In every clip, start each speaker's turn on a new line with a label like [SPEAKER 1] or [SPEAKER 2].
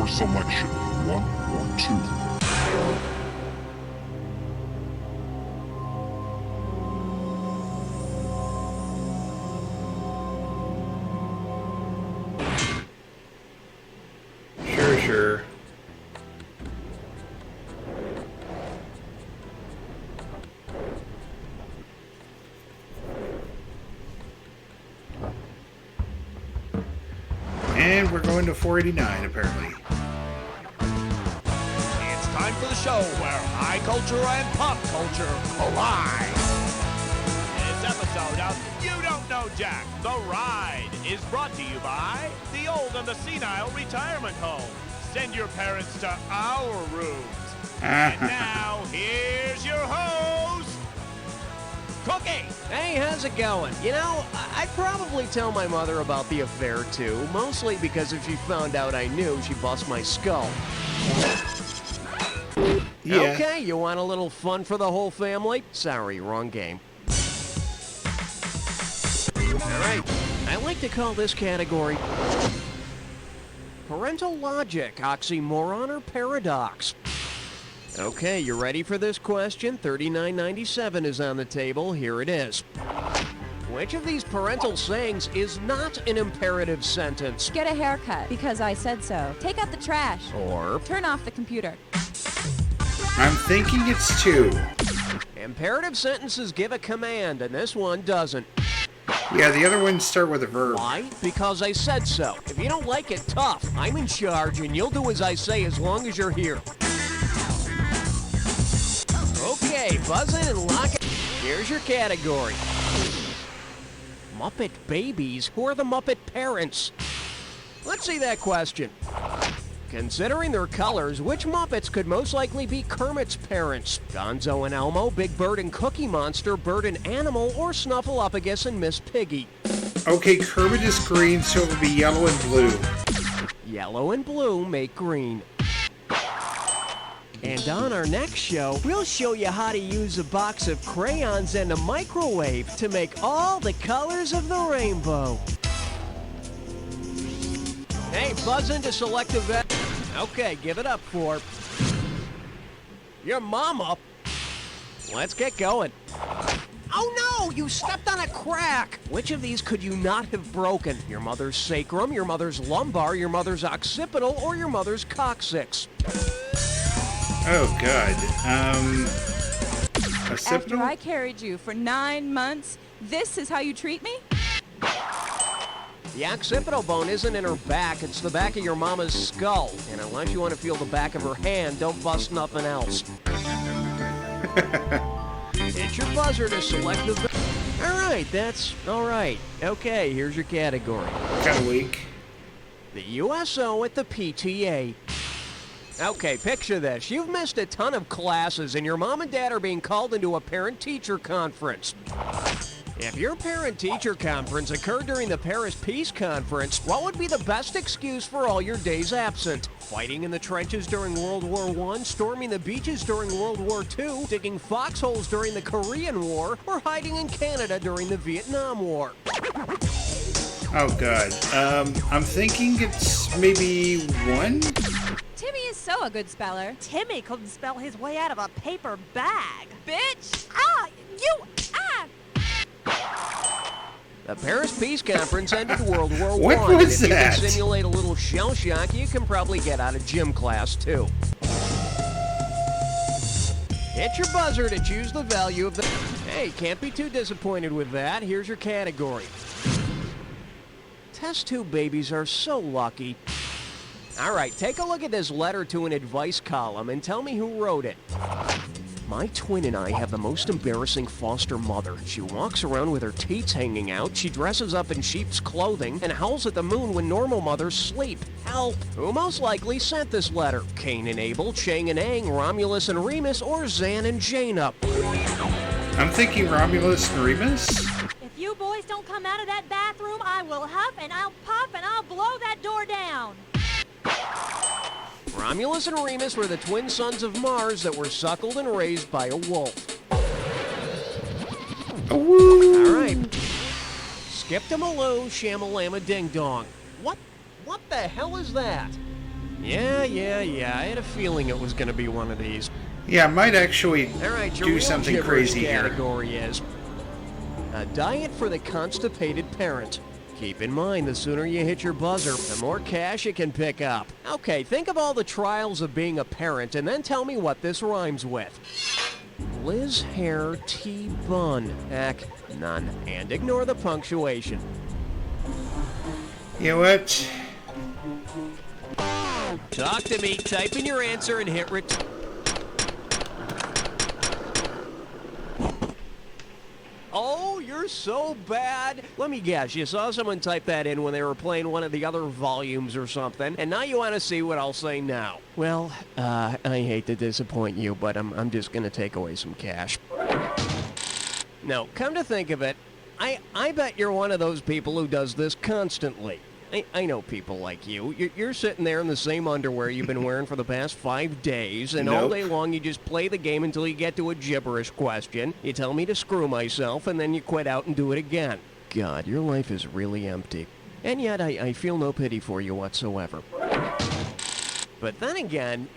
[SPEAKER 1] selection, 1 or 2.
[SPEAKER 2] Sure. And we're going to 489, apparently.
[SPEAKER 3] It's time for the show where high culture and pop culture collide. This episode of You Don't Know Jack, The Ride, is brought to you by the Old and the Senile Retirement Home. Send your parents to our rooms. And now, here's your host, Cookie.
[SPEAKER 4] Hey, how's it going? You know, I'd probably tell my mother about the affair, too. Mostly because if she found out I knew, she'd bust my skull.
[SPEAKER 2] Yeah.
[SPEAKER 4] Okay, you want a little fun for the whole family? Sorry, wrong game. Alright, I like to call this category Parental Logic, Oxymoron, or Paradox. Okay, you ready for this question? $39.97 is on the table. Here it is. Which of these parental sayings is not an imperative sentence?
[SPEAKER 5] Get a haircut because I said so. Take out the trash.
[SPEAKER 4] Or
[SPEAKER 5] Turn off the computer.
[SPEAKER 2] I'm thinking it's 2.
[SPEAKER 4] imperative sentences give a command, and this one doesn't.
[SPEAKER 2] Yeah, the other ones start with a verb.
[SPEAKER 4] Why? Because I said so. If you don't like it, tough. I'm in charge, and you'll do as I say as long as you're here. Okay, buzz in and lock it. Here's your category. Muppet babies? Who are the Muppet parents? Let's see that question. Considering their colors, which Muppets could most likely be Kermit's parents? Gonzo and Elmo, Big Bird and Cookie Monster, Bird and Animal, or Snuffleupagus and Miss Piggy?
[SPEAKER 2] Okay, Kermit is green, so it would be yellow and blue.
[SPEAKER 4] Yellow and blue make green. And on our next show, we'll show you how to use a box of crayons and a microwave to make all the colors of the rainbow. Hey, buzz into select event. Okay, give it up for your mama. Let's get going. Oh no, you stepped on a crack. Which of these could you not have broken? Your mother's sacrum, your mother's lumbar, your mother's occipital, or your mother's coccyx?
[SPEAKER 2] Oh, God.
[SPEAKER 5] After I carried you for 9 months, this is how you treat me?
[SPEAKER 4] The occipital bone isn't in her back, it's the back of your mama's skull. And unless you want to feel the back of her hand, don't bust nothing else. Hit your buzzer to select the... Alright, that's alright. Okay, here's your category.
[SPEAKER 2] Kind of weak.
[SPEAKER 4] The USO at the PTA. Okay, picture this. You've missed a ton of classes and your mom and dad are being called into a parent-teacher conference. If your parent-teacher conference occurred during the Paris Peace Conference, what would be the best excuse for all your days absent? Fighting in the trenches during World War I, storming the beaches during World War II, digging foxholes during the Korean War, or hiding in Canada during the Vietnam War?
[SPEAKER 2] Oh, God. I'm thinking it's maybe 1?
[SPEAKER 5] Timmy is so a good speller.
[SPEAKER 6] Timmy couldn't spell his way out of a paper bag.
[SPEAKER 5] Bitch!
[SPEAKER 4] The Paris Peace Conference ended World War I.
[SPEAKER 2] What was
[SPEAKER 4] and if
[SPEAKER 2] that?
[SPEAKER 4] you can simulate a little shell shock, you can probably get out of gym class, too. Hit your buzzer to choose the value of the... Hey, can't be too disappointed with that. Here's your category. Test tube babies are so lucky. All right, take a look at this letter to an advice column and tell me who wrote it. My twin and I have the most embarrassing foster mother. She walks around with her teats hanging out, she dresses up in sheep's clothing, and howls at the moon when normal mothers sleep. Help! Who most likely sent this letter? Cain and Abel, Chang and Aang, Romulus and Remus, or Zan and Jaina?
[SPEAKER 2] I'm thinking Romulus and Remus.
[SPEAKER 6] If you boys don't come out of that bathroom, I will huff and I'll puff and I'll blow that door down.
[SPEAKER 4] Romulus and Remus were the twin sons of Mars that were suckled and raised by a wolf.
[SPEAKER 2] Woo!
[SPEAKER 4] All right. Skip to Maloo, Shamalama Ding Dong. What the hell is that? Yeah. I had a feeling it was going to be one of these.
[SPEAKER 2] Yeah, I might actually
[SPEAKER 4] All right, your
[SPEAKER 2] do
[SPEAKER 4] real
[SPEAKER 2] something
[SPEAKER 4] gibberish
[SPEAKER 2] crazy here.
[SPEAKER 4] category is a diet for the constipated parent. Keep in mind, the sooner you hit your buzzer, the more cash you can pick up. Okay, think of all the trials of being a parent, and then tell me what this rhymes with. Liz Hair T Bun. Heck, none. And ignore the punctuation.
[SPEAKER 2] You know what?
[SPEAKER 4] Talk to me, type in your answer, and hit return. Oh, you're so bad. Let me guess, you saw someone type that in when they were playing one of the other volumes or something, and now you want to see what I'll say now. Well, I hate to disappoint you, but I'm just going to take away some cash. No, come to think of it, I bet you're one of those people who does this constantly. I know people like you. You're sitting there in the same underwear you've been wearing for the past 5 days, and all day long you just play the game until you get to a gibberish question. You tell me to screw myself, and then you quit out and do it again. God, your life is really empty. And yet I feel no pity for you whatsoever. But then again,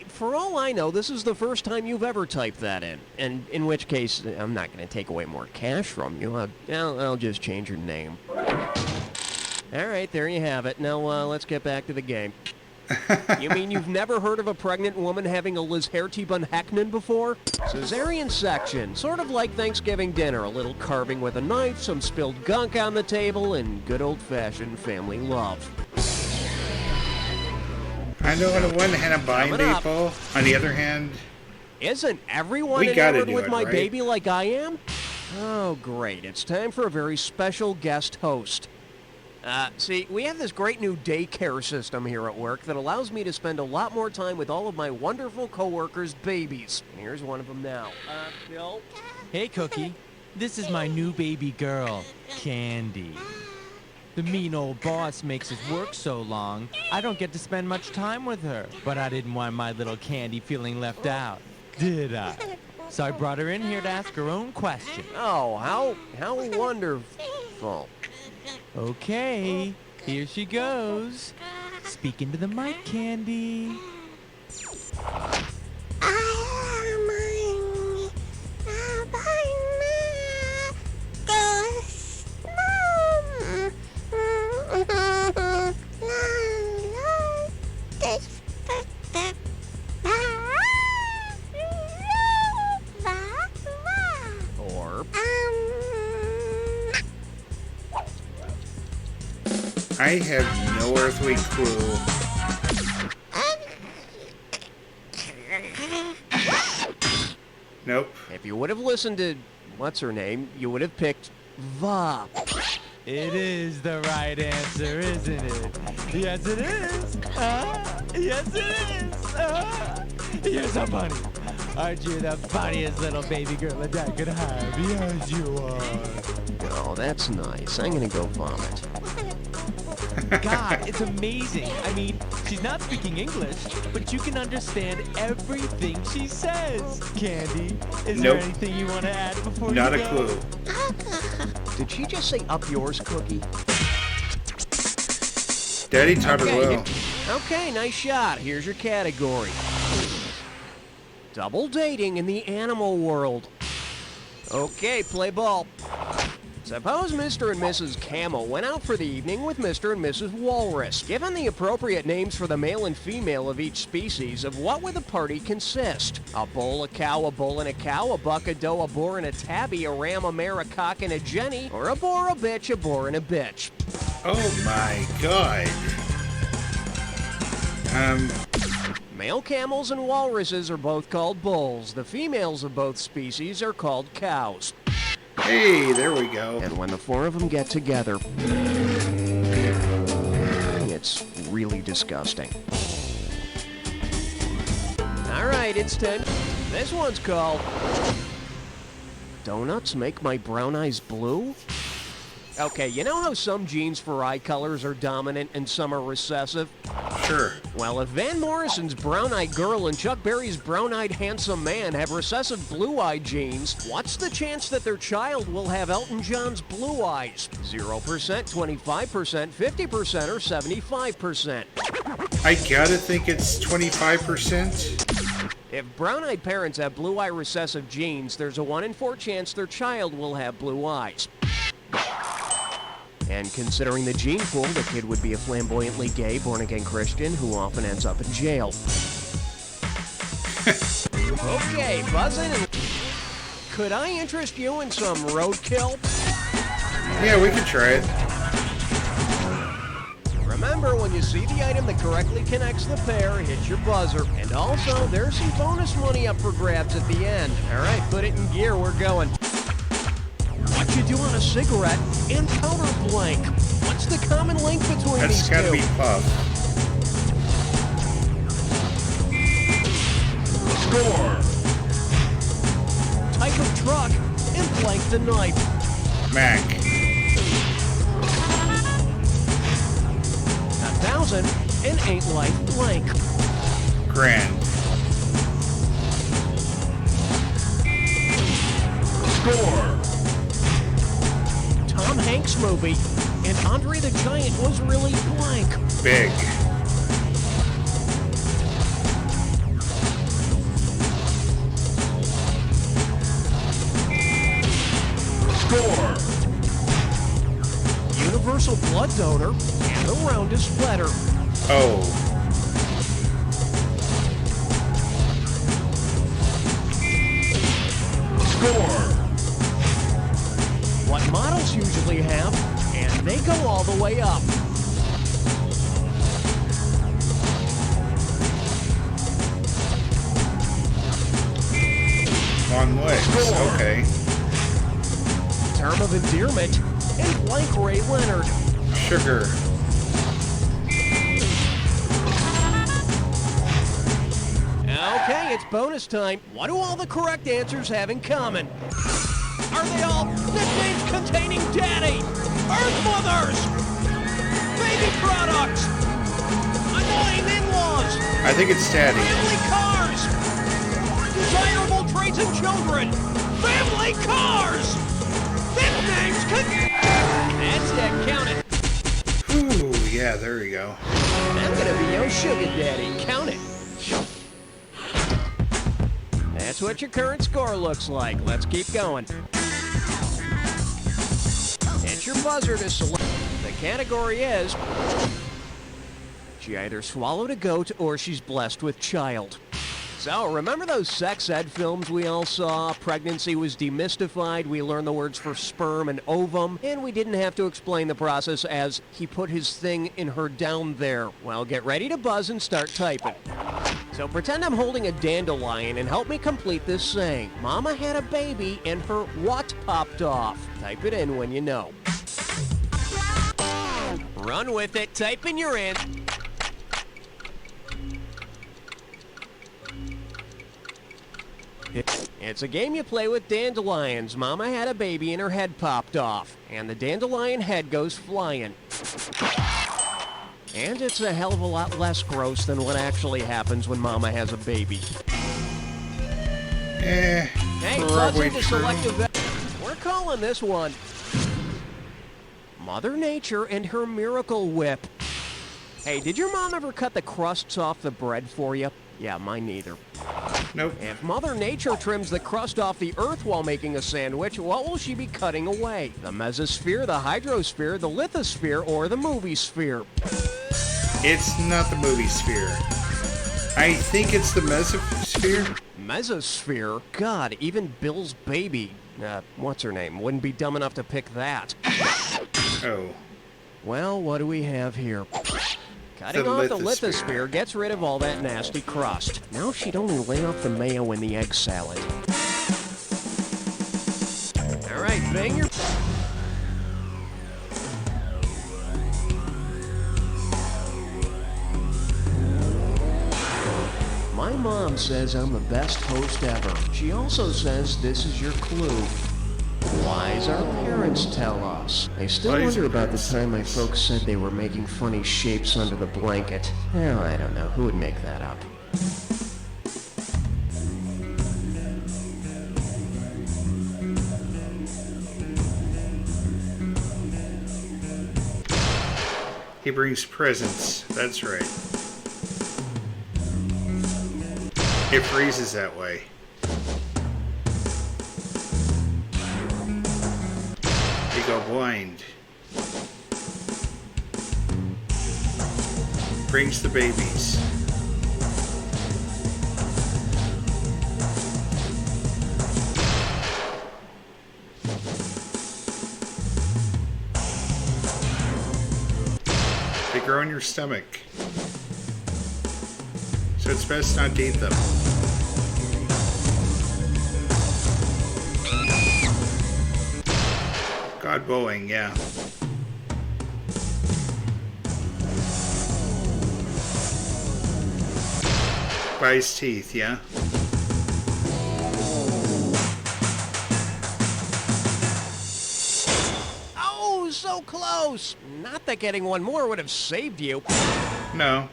[SPEAKER 4] for all I know, this is the first time you've ever typed that in. And in which case, I'm not going to take away more cash from you. I'll just change your name. All right, there you have it. Now, let's get back to the game. You mean you've never heard of a pregnant woman having a Liz Hair-T-Bun Heckman before? Cesarean section, sort of like Thanksgiving dinner. A little carving with a knife, some spilled gunk on the table, and good old-fashioned family love.
[SPEAKER 2] I know on the one hand I'm buying people. On the other hand...
[SPEAKER 4] Isn't everyone enamored with my baby like I am? Oh, great. It's time for a very special guest host. See, we have this great new daycare system here at work that allows me to spend a lot more time with all of my wonderful coworkers' babies. And here's one of them now. Bill?
[SPEAKER 7] Hey, Cookie. This is my new baby girl, Candy. The mean old boss makes us work so long, I don't get to spend much time with her. But I didn't want my little Candy feeling left out, did I? So I brought her in here to ask her own question.
[SPEAKER 4] Oh, how wonderful.
[SPEAKER 7] Okay, here she goes. Speak into the mic, Candy.
[SPEAKER 2] I have no earthly clue. Nope.
[SPEAKER 4] If you would have listened to, what's her name, you would have picked Va.
[SPEAKER 7] It is the right answer, isn't it? Yes, it is. Yes, it is. You're so funny. Aren't you the funniest little baby girl that Dad could have? Yes, you are.
[SPEAKER 4] Oh, that's nice. I'm gonna go vomit.
[SPEAKER 7] God, it's amazing. I mean, she's not speaking English, but you can understand everything she says. Candy, is there anything you want to add before
[SPEAKER 2] Not
[SPEAKER 7] you
[SPEAKER 2] a
[SPEAKER 7] go?
[SPEAKER 2] clue.
[SPEAKER 4] Did she just say up yours, Cookie?
[SPEAKER 2] Daddy taught her well.
[SPEAKER 4] Okay, nice shot. Here's your category. Double dating in the animal world. Okay, play ball. Suppose Mr. and Mrs. Camel went out for the evening with Mr. and Mrs. Walrus. Given the appropriate names for the male and female of each species, of what would the party consist? A bull, a cow, a bull and a cow, a buck, a doe, a boar and a tabby, a ram, a mare, a cock and a jenny, or a boar, a bitch, a boar and a bitch?
[SPEAKER 2] Oh my god.
[SPEAKER 4] Male camels and walruses are both called bulls. The females of both species are called cows.
[SPEAKER 2] Hey, there we go.
[SPEAKER 4] And when the four of them get together, it's really disgusting. All right, it's 10. This one's called Donuts Make My Brown Eyes Blue? Okay, you know how some genes for eye colors are dominant and some are recessive?
[SPEAKER 2] Sure.
[SPEAKER 4] Well, if Van Morrison's brown-eyed girl and Chuck Berry's brown-eyed handsome man have recessive blue-eye genes, what's the chance that their child will have Elton John's blue eyes? 0%, 25%, 50%, or 75%?
[SPEAKER 2] I gotta think it's 25%.
[SPEAKER 4] If brown-eyed parents have blue-eye recessive genes, there's a 1 in 4 chance their child will have blue eyes. And considering the gene pool, the kid would be a flamboyantly gay, born-again Christian who often ends up in jail. Okay, buzzing. Could I interest you in some roadkill?
[SPEAKER 2] Yeah, we can try it.
[SPEAKER 4] Remember, when you see the item that correctly connects the pair, hit your buzzer. And also, there's some bonus money up for grabs at the end. All right, put it in gear, we're going. What you do on a cigarette and powder blank? What's the common link between
[SPEAKER 2] That's
[SPEAKER 4] these
[SPEAKER 2] gotta
[SPEAKER 4] two?
[SPEAKER 2] be Puff.
[SPEAKER 1] Score.
[SPEAKER 4] Type of truck and blank the knife.
[SPEAKER 2] Mac.
[SPEAKER 4] 1,008 life blank.
[SPEAKER 2] Grand.
[SPEAKER 1] Score.
[SPEAKER 4] Tom Hanks movie, and Andre the Giant was really blank.
[SPEAKER 2] Big.
[SPEAKER 1] Score.
[SPEAKER 4] Universal blood donor and the roundest letter.
[SPEAKER 2] Oh.
[SPEAKER 1] Score.
[SPEAKER 4] What models usually have, and they go all the way up.
[SPEAKER 2] Long legs. Okay.
[SPEAKER 4] Term of endearment and blank Ray Leonard.
[SPEAKER 2] Sugar.
[SPEAKER 4] Okay, it's bonus time. What do all the correct answers have in common? Are they all nicknames containing daddy, earth mothers, baby products, annoying in-laws,
[SPEAKER 2] I think it's Daddy.
[SPEAKER 4] family cars, desirable traits in children, family cars, nicknames That's it, count it.
[SPEAKER 2] Ooh, yeah, there we go.
[SPEAKER 4] I'm gonna be your sugar daddy. Count it. That's what your current score looks like. Let's keep going. Hit your buzzer to select. The category is... she either swallowed a goat or she's blessed with child. So, remember those sex ed films we all saw? Pregnancy was demystified, we learned the words for sperm and ovum, and we didn't have to explain the process as he put his thing in her down there. Well, get ready to buzz and start typing. So pretend I'm holding a dandelion and help me complete this saying. Mama had a baby and her what popped off? Type it in when you know. Run with it, type in your answer. It's a game you play with dandelions. Mama had a baby and her head popped off, and the dandelion head goes flying. And it's a hell of a lot less gross than what actually happens when Mama has a baby. Hey,
[SPEAKER 2] Probably
[SPEAKER 4] buzzing to
[SPEAKER 2] true.
[SPEAKER 4] select event. We're calling this one Mother Nature and her Miracle Whip. Hey, did your mom ever cut the crusts off the bread for you? Yeah, mine neither.
[SPEAKER 2] Nope.
[SPEAKER 4] If Mother Nature trims the crust off the Earth while making a sandwich, what will she be cutting away? The mesosphere, the hydrosphere, the lithosphere, or the movie sphere?
[SPEAKER 2] It's not the movie sphere. I think it's the mesosphere.
[SPEAKER 4] Mesosphere? God, even Bill's baby, what's her name, wouldn't be dumb enough to pick that.
[SPEAKER 2] Oh.
[SPEAKER 4] Well, what do we have here? Cutting off the lithosphere gets rid of all that nasty crust. Now she'd only lay off the mayo in the egg salad. All right, bang your... My mom says I'm the best host ever. She also says this is your clue. Lies our parents tell us. I still wonder about the time my folks said they were making funny shapes under the blanket. Well, I don't know. Who would make that up?
[SPEAKER 2] He brings presents. That's right. It freezes that way. You go blind. Brings the babies. They grow in your stomach. So it's best not to eat them. God, Boeing, yeah. By his teeth, yeah.
[SPEAKER 4] Oh, so close. Not that getting one more would have saved you.
[SPEAKER 2] No.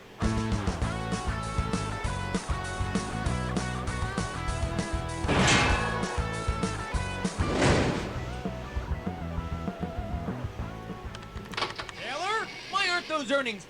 [SPEAKER 7] Taylor, why aren't those earnings